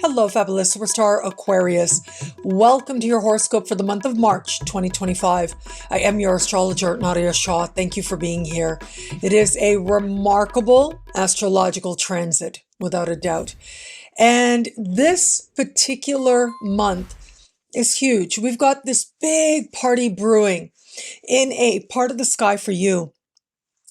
Hello, fabulous superstar Aquarius. Welcome to your horoscope for the month of March 2025. I am your astrologer, Nadiya Shah. Thank you for being here. It is a remarkable astrological transit, without a doubt. And this particular month is huge. We've got this big party brewing in a part of the sky for you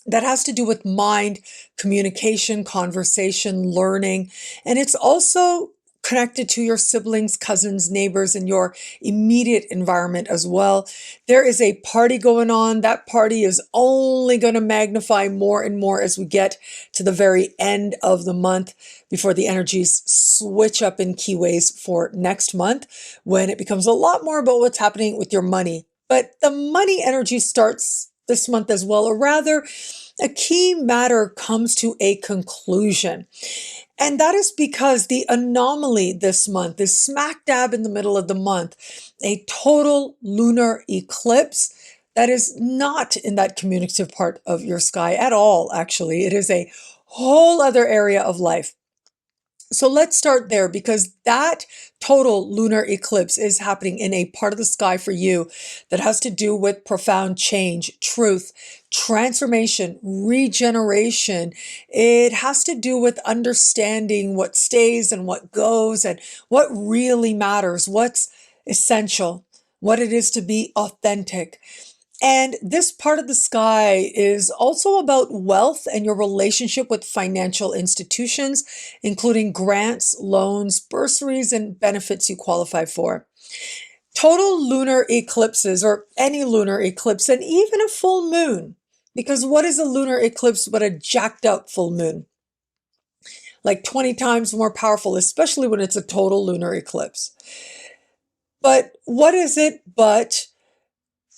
that has to do with mind, communication, conversation, learning, and it's also connected to your siblings, cousins, neighbors, and your immediate environment as well. There is a party going on. That party is only going to magnify more and more as we get to the very end of the month before the energies switch up in key ways for next month, when it becomes a lot more about what's happening with your money. But the money energy starts this month as well, or rather, a key matter comes to a conclusion. And that is because the anomaly this month is smack dab in the middle of the month, a total lunar eclipse that is not in that communicative part of your sky at all, actually. It is a whole other area of life. So let's start there, because that total lunar eclipse is happening in a part of the sky for you that has to do with profound change, truth, transformation, regeneration. It has to do with understanding what stays and what goes and what really matters, what's essential, what it is to be authentic. And this part of the sky is also about wealth and your relationship with financial institutions, including grants, loans, bursaries, and benefits you qualify for. Total lunar eclipses, or any lunar eclipse, and even a full moon, because what is a lunar eclipse but a jacked up full moon? Like 20 times more powerful, especially when it's a total lunar eclipse. But what is it but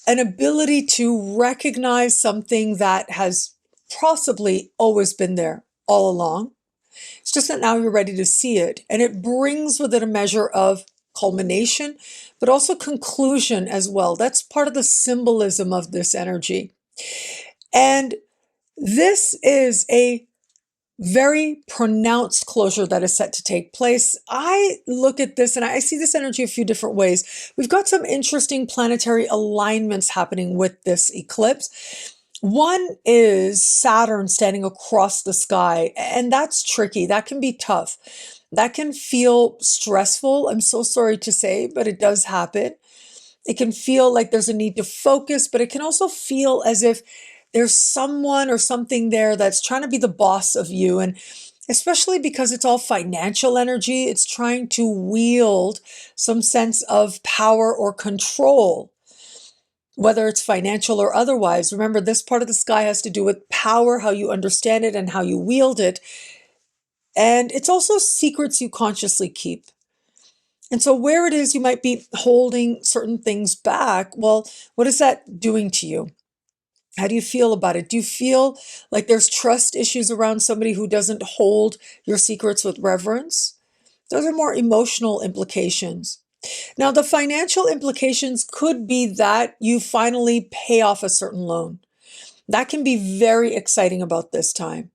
an ability to recognize something that has possibly always been there all along? It's just that now you're ready to see it. And it brings with it a measure of culmination, but also conclusion as well. That's part of the symbolism of this energy. And this is a very pronounced closure that is set to take place. I look at this and I see this energy a few different ways. We've got some interesting planetary alignments happening with this eclipse. One is Saturn standing across the sky, and that's tricky. That can be tough. That can feel stressful. I'm so sorry to say, but it does happen. It can feel like there's a need to focus, but it can also feel as if there's someone or something there that's trying to be the boss of you. And especially because it's all financial energy, it's trying to wield some sense of power or control, whether it's financial or otherwise. Remember, this part of the sky has to do with power, how you understand it and how you wield it. And it's also secrets you consciously keep. And so where it is you might be holding certain things back, well, what is that doing to you? How do you feel about it? Do you feel like there's trust issues around somebody who doesn't hold your secrets with reverence? Those are more emotional implications. Now, the financial implications could be that you finally pay off a certain loan. That can be very exciting about this time.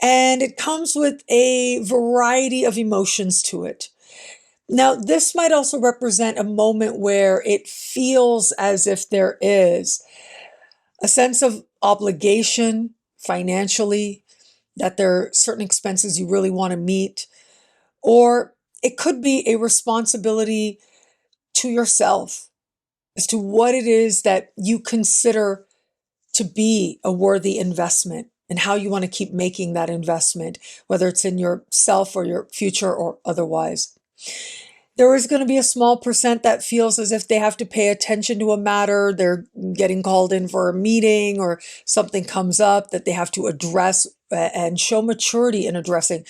And it comes with a variety of emotions to it. Now, this might also represent a moment where it feels as if there is a sense of obligation financially, that there are certain expenses you really want to meet, or it could be a responsibility to yourself as to what it is that you consider to be a worthy investment and how you want to keep making that investment, whether it's in yourself or your future or otherwise. There is going to be a small percent that feels as if they have to pay attention to a matter. They're getting called in for a meeting, or something comes up that they have to address and show maturity in addressing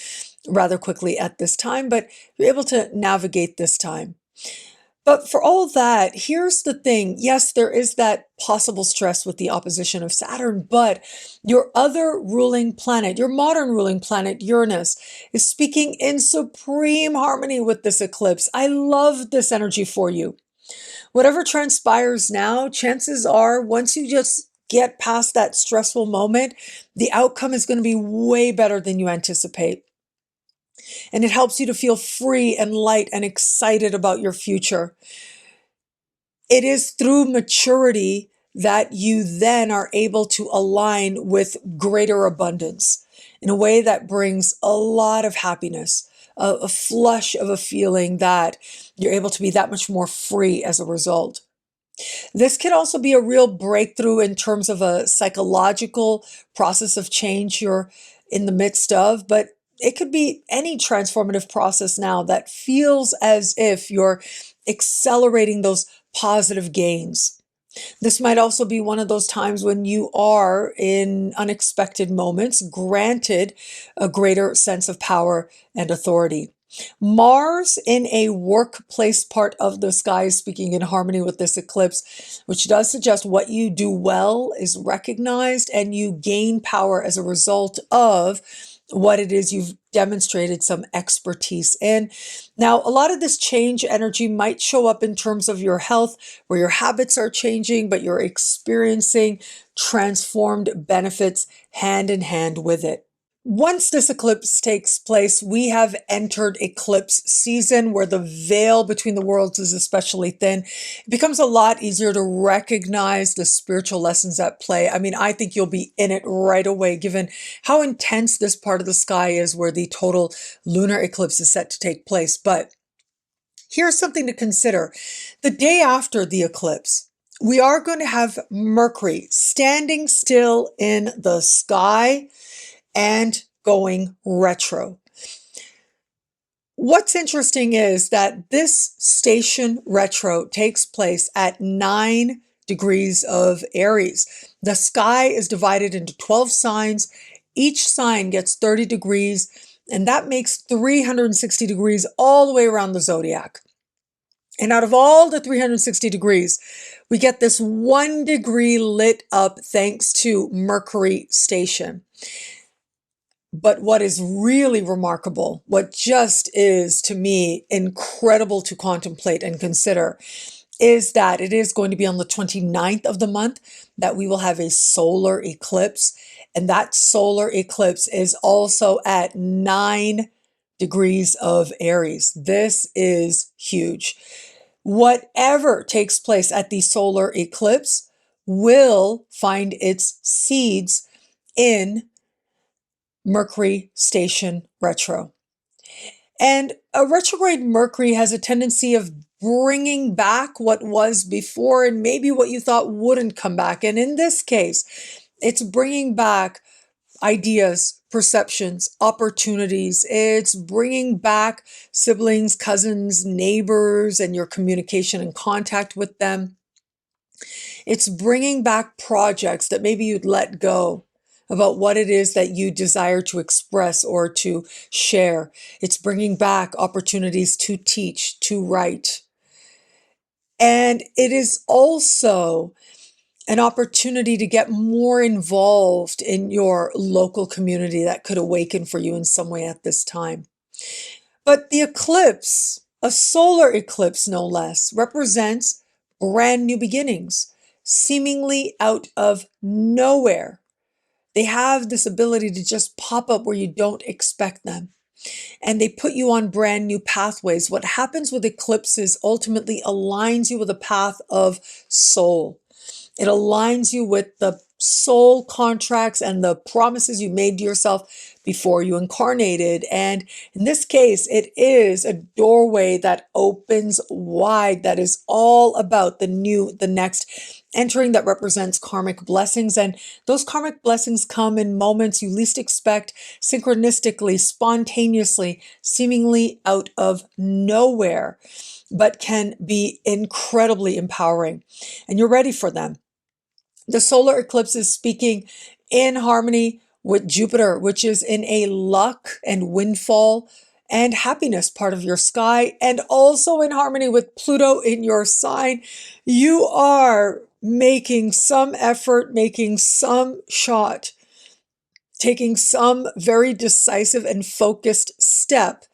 rather quickly at this time, but you're able to navigate this time. But for all that, here's the thing. Yes, there is that possible stress with the opposition of Saturn, but your other ruling planet, your modern ruling planet, Uranus, is speaking in supreme harmony with this eclipse. I love this energy for you. Whatever transpires now, chances are once you just get past that stressful moment, the outcome is going to be way better than you anticipate. and it helps you to feel free and light and excited about your future. It is through maturity that you then are able to align with greater abundance in a way that brings a lot of happiness, a flush of a feeling that you're able to be that much more free as a result. This could also be a real breakthrough in terms of a psychological process of change you're in the midst of, but it could be any transformative process now that feels as if you're accelerating those positive gains. This might also be one of those times when you are, in unexpected moments, granted a greater sense of power and authority. Mars in a workplace part of the sky is speaking in harmony with this eclipse, which does suggest what you do well is recognized and you gain power as a result of what it is you've demonstrated some expertise in. Now, a lot of this change energy might show up in terms of your health, where your habits are changing, but you're experiencing transformed benefits hand in hand with it. Once this eclipse takes place, we have entered eclipse season where the veil between the worlds is especially thin. It becomes a lot easier to recognize the spiritual lessons at play. I mean, I think you'll be in it right away, given how intense this part of the sky is where the total lunar eclipse is set to take place. But here's something to consider. The day after the eclipse, we are going to have Mercury standing still in the sky and going retro. What's interesting is that this station retro takes place at 9 degrees of Aries. The sky is divided into 12 signs. Each sign gets 30 degrees, and that makes 360 degrees all the way around the zodiac. And out of all the 360 degrees, we get this 1 degree lit up thanks to Mercury station. But what is really remarkable, what just is to me incredible to contemplate and consider, is that it is going to be on the 29th of the month that we will have a solar eclipse. And that solar eclipse is also at 9 degrees of Aries. This is huge. Whatever takes place at the solar eclipse will find its seeds in Mercury station retro. And a retrograde Mercury has a tendency of bringing back what was before and maybe what you thought wouldn't come back. And in this case, it's bringing back ideas, perceptions, opportunities. It's bringing back siblings, cousins, neighbors, and your communication and contact with them. It's bringing back projects that maybe you'd let go about what it is that you desire to express or to share. It's bringing back opportunities to teach, to write. And it is also an opportunity to get more involved in your local community that could awaken for you in some way at this time. But the eclipse, a solar eclipse no less, represents brand new beginnings, seemingly out of nowhere. They have this ability to just pop up where you don't expect them. And they put you on brand new pathways. What happens with eclipses ultimately aligns you with a path of soul. It aligns you with the soul contracts and the promises you made to yourself before you incarnated. And in this case, it is a doorway that opens wide, that is all about the new, the next entering, that represents karmic blessings. And those karmic blessings come in moments you least expect, synchronistically, spontaneously, seemingly out of nowhere, but can be incredibly empowering. And you're ready for them. The solar eclipse is speaking in harmony with Jupiter, which is in a luck and windfall and happiness part of your sky, and also in harmony with Pluto in your sign. You are making some effort, making some shot, taking some very decisive and focused step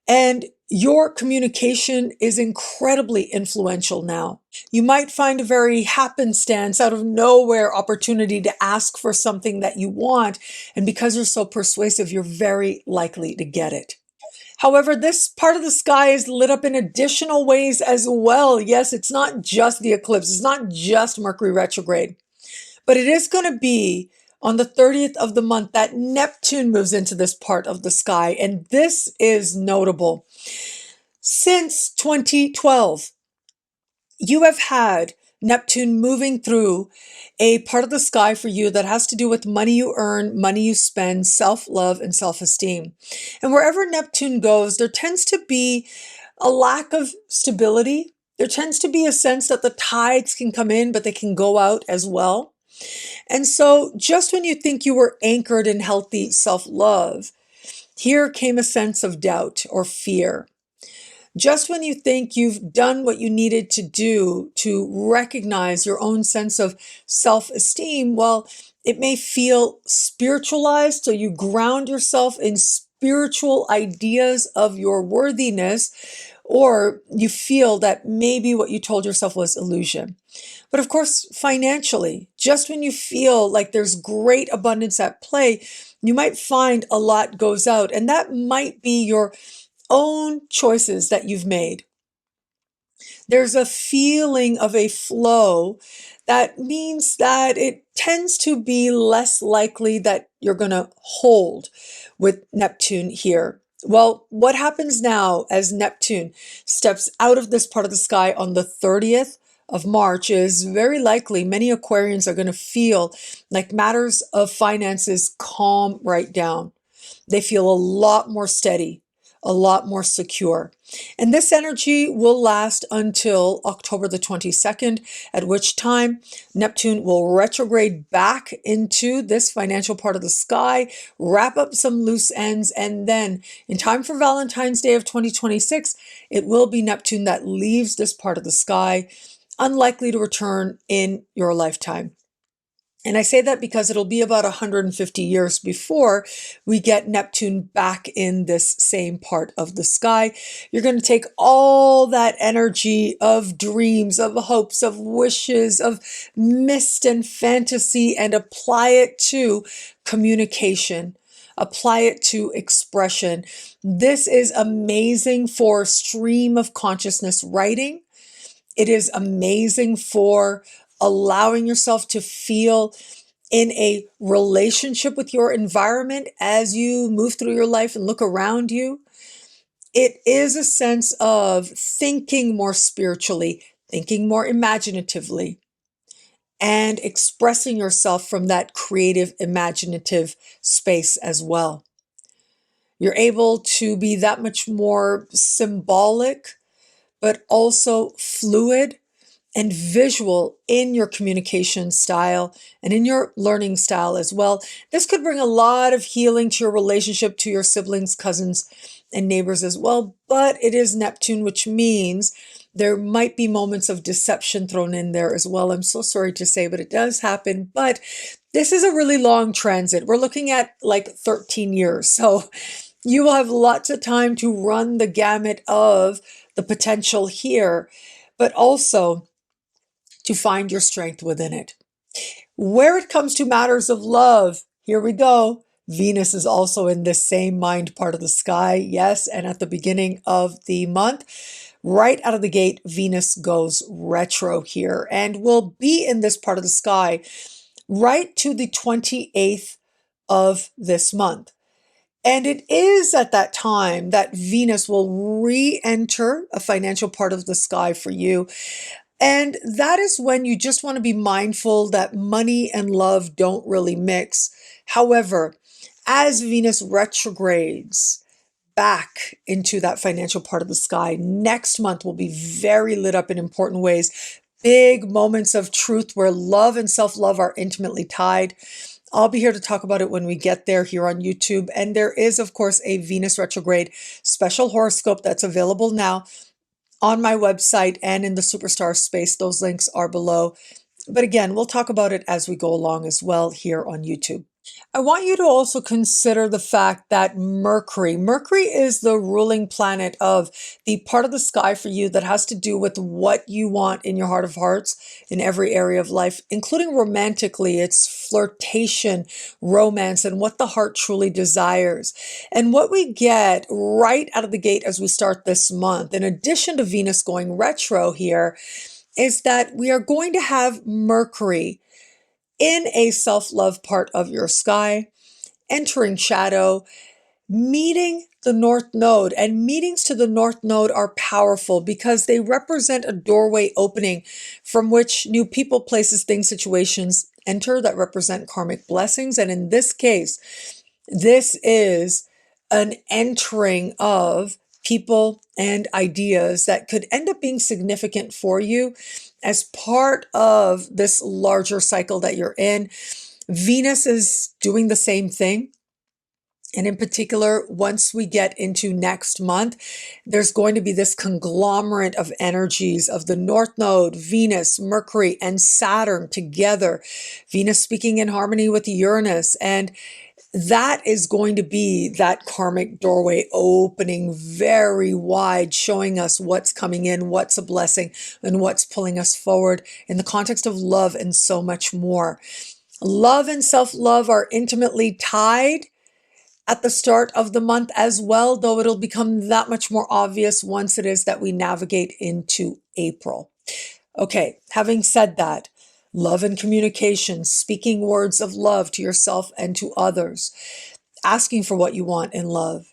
And your communication is incredibly influential now. You might find a very happenstance, out of nowhere opportunity to ask for something that you want. And because you're so persuasive, you're very likely to get it. However, this part of the sky is lit up in additional ways as well. Yes, it's not just the eclipse. It's not just Mercury retrograde, but it is going to be on the 30th of the month that Neptune moves into this part of the sky. And this is notable. Since 2012, you have had Neptune moving through a part of the sky for you that has to do with money you earn, money you spend, self-love, and self-esteem. And wherever Neptune goes, there tends to be a lack of stability. There tends to be a sense that the tides can come in, but they can go out as well. And so just when you think you were anchored in healthy self-love, here came a sense of doubt or fear. Just when you think you've done what you needed to do to recognize your own sense of self-esteem, well, it may feel spiritualized, so you ground yourself in spiritual ideas of your worthiness, or you feel that maybe what you told yourself was illusion. But of course, financially, just when you feel like there's great abundance at play, you might find a lot goes out, and that might be your own choices that you've made. There's a feeling of a flow that means that it tends to be less likely that you're going to hold with Neptune here. Well, what happens now as Neptune steps out of this part of the sky on the 30th of March is very likely many Aquarians are going to feel like matters of finances calm right down. They feel a lot more steady, a lot more secure. And this energy will last until October the 22nd, at which time Neptune will retrograde back into this financial part of the sky, wrap up some loose ends, and then in time for Valentine's Day of 2026, it will be Neptune that leaves this part of the sky, unlikely to return in your lifetime. And I say that because it'll be about 150 years before we get Neptune back in this same part of the sky. You're going to take all that energy of dreams, of hopes, of wishes, of mist and fantasy and apply it to communication. Apply it to expression. This is amazing for stream of consciousness writing. It is amazing for allowing yourself to feel in a relationship with your environment as you move through your life and look around you. It is a sense of thinking more spiritually, thinking more imaginatively, and expressing yourself from that creative, imaginative space as well. You're able to be that much more symbolic, but also fluid and visual in your communication style and in your learning style as well. This could bring a lot of healing to your relationship to your siblings, cousins, and neighbors as well. But it is Neptune, which means there might be moments of deception thrown in there as well. I'm so sorry to say, but it does happen. But this is a really long transit. We're looking at like 13 years. So you will have lots of time to run the gamut of the potential here, but also to find your strength within it. Where it comes to matters of love, here we go. Venus is also in this same mind part of the sky. Yes, and at the beginning of the month, right out of the gate, Venus goes retro here and will be in this part of the sky right to the 28th of this month. And it is at that time that Venus will re-enter a financial part of the sky for you. And that is when you just want to be mindful that money and love don't really mix. However, as Venus retrogrades back into that financial part of the sky, next month will be very lit up in important ways. Big moments of truth where love and self-love are intimately tied. I'll be here to talk about it when we get there here on YouTube. And there is, of course, a Venus retrograde special horoscope that's available now on my website and in the Superstar space. Those links are below. But again, we'll talk about it as we go along as well here on YouTube. I want you to also consider the fact that Mercury is the ruling planet of the part of the sky for you that has to do with what you want in your heart of hearts in every area of life, including romantically. It's flirtation, romance, and what the heart truly desires. And what we get right out of the gate as we start this month, in addition to Venus going retro here, is that we are going to have Mercury in a self-love part of your sky, entering shadow, meeting the North Node. And meetings to the North Node are powerful because they represent a doorway opening from which new people, places, things, situations enter that represent karmic blessings. And in this case, this is an entering of people and ideas that could end up being significant for you as part of this larger cycle that you're in. Venus is doing the same thing. And in particular, once we get into next month, there's going to be this conglomerate of energies of the North Node, Venus, Mercury, and Saturn together. Venus speaking in harmony with Uranus. And that is going to be that karmic doorway opening very wide, showing us what's coming in, what's a blessing, and what's pulling us forward in the context of love and so much more. Love and self-love are intimately tied at the start of the month as well, though it'll become that much more obvious once it is that we navigate into April. Okay, having said that, love and communication, speaking words of love to yourself and to others, asking for what you want in love.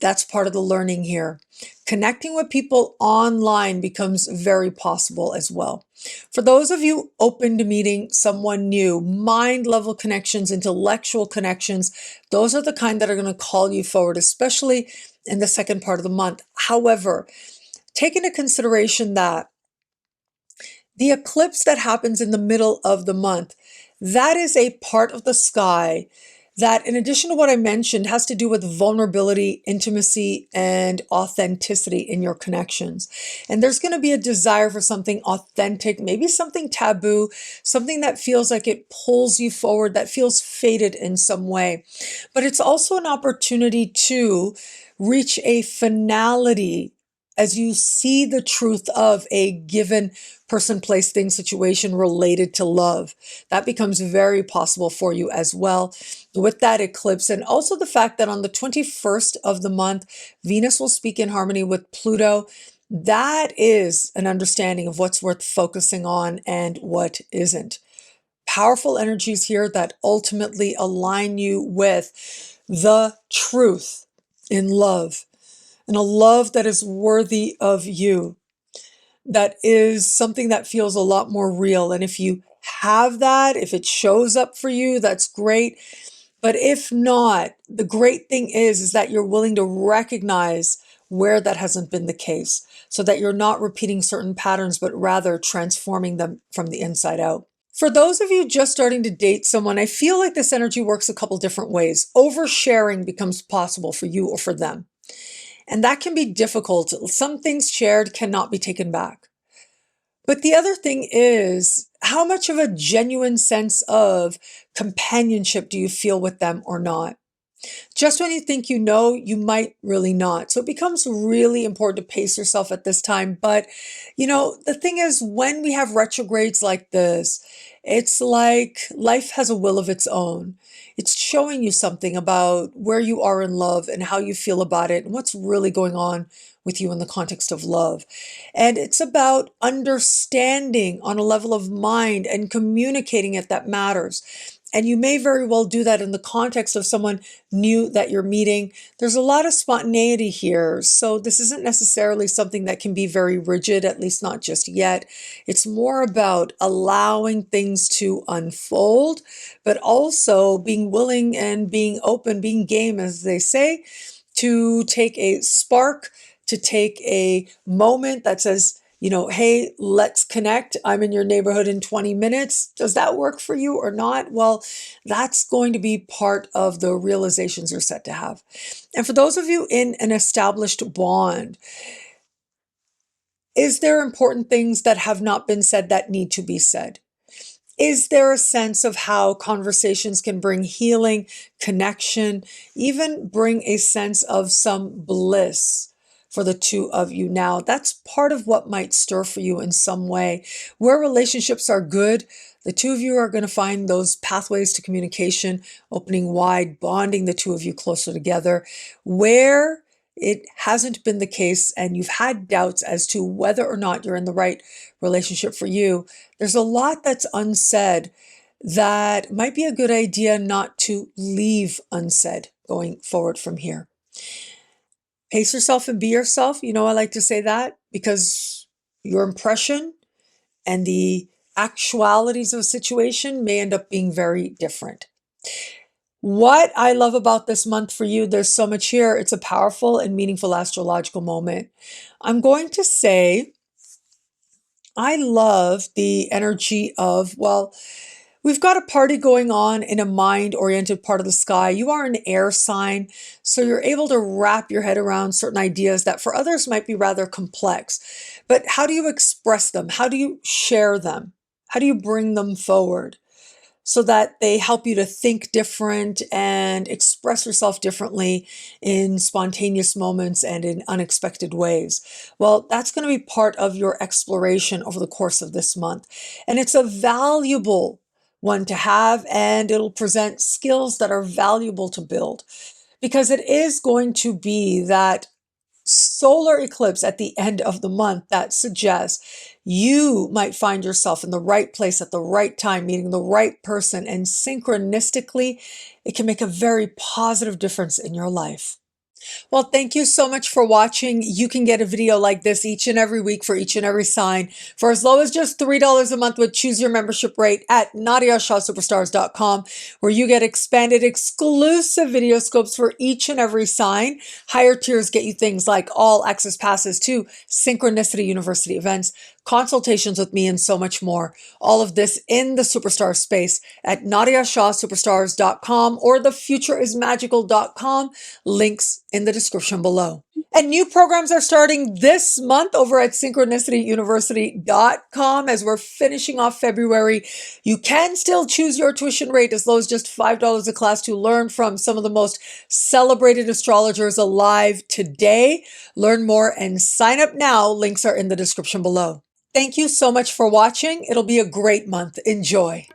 That's part of the learning here. Connecting with people online becomes very possible as well. For those of you open to meeting someone new, mind level connections, intellectual connections, those are the kind that are going to call you forward, especially in the second part of the month. However, take into consideration that the eclipse that happens in the middle of the month, that is a part of the sky that, in addition to what I mentioned, has to do with vulnerability, intimacy, and authenticity in your connections. And there's going to be a desire for something authentic, maybe something taboo, something that feels like it pulls you forward, that feels fated in some way. But it's also an opportunity to reach a finality as you see the truth of a given person, place, thing, situation related to love. That becomes very possible for you as well with that eclipse. And also the fact that on the 21st of the month, Venus will speak in harmony with Pluto. That is an understanding of what's worth focusing on and what isn't. Powerful energies here that ultimately align you with the truth in love, and a love that is worthy of you, that is something that feels a lot more real. And if you have that, if it shows up for you, that's great. But if not, the great thing is that you're willing to recognize where that hasn't been the case, so that you're not repeating certain patterns, but rather transforming them from the inside out. For those of you just starting to date someone, I feel like this energy works a couple different ways. Oversharing becomes possible for you or for them. And that can be difficult. Some things shared cannot be taken back. But the other thing is, how much of a genuine sense of companionship do you feel with them or not? Just when you think you know, you might really not. So it becomes really important to pace yourself at this time. But, the thing is, when we have retrogrades like this, it's like life has a will of its own. It's showing you something about where you are in love and how you feel about it and what's really going on with you in the context of love. And it's about understanding on a level of mind and communicating it that matters. And you may very well do that in the context of someone new that you're meeting. There's a lot of spontaneity here. So this isn't necessarily something that can be very rigid, at least not just yet. It's more about allowing things to unfold, but also being willing and being open, being game, as they say, to take a spark, to take a moment that says, hey, let's connect. I'm in your neighborhood in 20 minutes. Does that work for you or not? Well, that's going to be part of the realizations you're set to have. And for those of you in an established bond, is there important things that have not been said that need to be said? Is there a sense of how conversations can bring healing, connection, even bring a sense of some bliss for the two of you now? That's part of what might stir for you in some way. Where relationships are good, the two of you are going to find those pathways to communication opening wide, bonding the two of you closer together. Where it hasn't been the case and you've had doubts as to whether or not you're in the right relationship for you, there's a lot that's unsaid that might be a good idea not to leave unsaid going forward from here. Pace yourself and be yourself. You know, I like to say that because your impression and the actualities of a situation may end up being very different. What I love about this month for you, there's so much here. It's a powerful and meaningful astrological moment. I'm going to say I love the energy of, well, we've got a party going on in a mind-oriented part of the sky. You are an air sign, so you're able to wrap your head around certain ideas that for others might be rather complex. But how do you express them? How do you share them? How do you bring them forward so that they help you to think different and express yourself differently in spontaneous moments and in unexpected ways? Well, that's going to be part of your exploration over the course of this month. And it's a valuable one to have, and it'll present skills that are valuable to build because it is going to be that solar eclipse at the end of the month that suggests you might find yourself in the right place at the right time, meeting the right person, and synchronistically, it can make a very positive difference in your life. Well, thank you so much for watching. You can get a video like this each and every week for each and every sign for as low as just $3 a month with Choose Your Membership Rate at NadiyaShahSuperstars.com, where you get expanded exclusive video scopes for each and every sign. Higher tiers get you things like all access passes to Synchronicity University events, consultations with me, and so much more. All of this in the superstar space at NadiyaShahSuperstars.com or thefutureismagical.com. Links in the description below. And new programs are starting this month over at synchronicityuniversity.com as we're finishing off February. You can still choose your tuition rate as low as just $5 a class to learn from some of the most celebrated astrologers alive today. Learn more and sign up now. Links are in the description below. Thank you so much for watching. It'll be a great month. Enjoy.